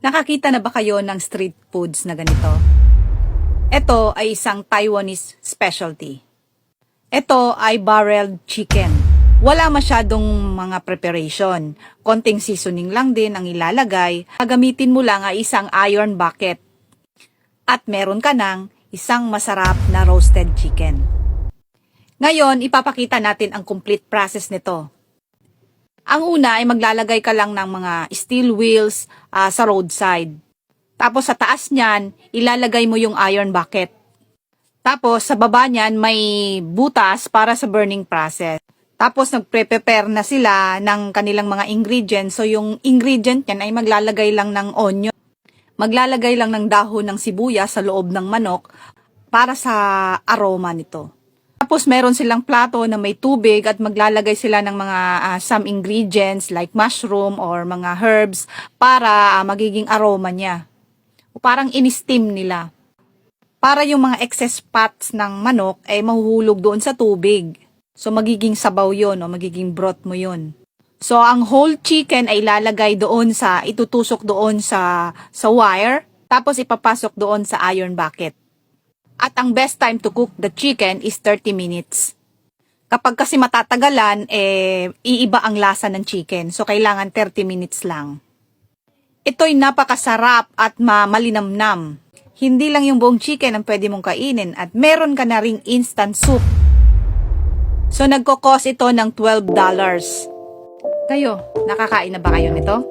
Nakakita na ba kayo ng street foods na ganito? Ito ay isang Taiwanese specialty. Ito ay barreled chicken. Wala masyadong mga preparation. Konting seasoning lang din ang ilalagay. Gagamitin mo lang ay isang iron bucket. At meron ka ng isang masarap na roasted chicken. Ngayon, ipapakita natin ang complete process nito. Ang una ay maglalagay ka lang ng mga steel wheels sa roadside. Tapos sa taas niyan, ilalagay mo yung iron bucket. Tapos sa baba niyan, may butas para sa burning process. Tapos nagpre-prepare na sila ng kanilang mga ingredients. So yung ingredient niyan ay maglalagay lang ng onion. Maglalagay lang ng dahon ng sibuyas sa loob ng manok para sa aroma nito. Tapos meron silang plato na may tubig at maglalagay sila ng mga some ingredients like mushroom or mga herbs para magiging aroma niya. O parang in-steam nila. Para yung mga excess fats ng manok ay mahuhulog doon sa tubig. So magiging sabaw yun o magiging broth mo yun. So ang whole chicken ay ilalagay doon itutusok doon sa wire. Tapos ipapasok doon sa iron bucket. At ang best time to cook the chicken is 30 minutes. Kapag kasi matatagalan, iiba ang lasa ng chicken. So, kailangan 30 minutes lang. Ito'y napakasarap at malinamnam. Hindi lang yung buong chicken ang pwede mong kainin at meron ka na ring instant soup. So, nagkakos ito ng $12. Kayo, nakakain na ba kayo nito?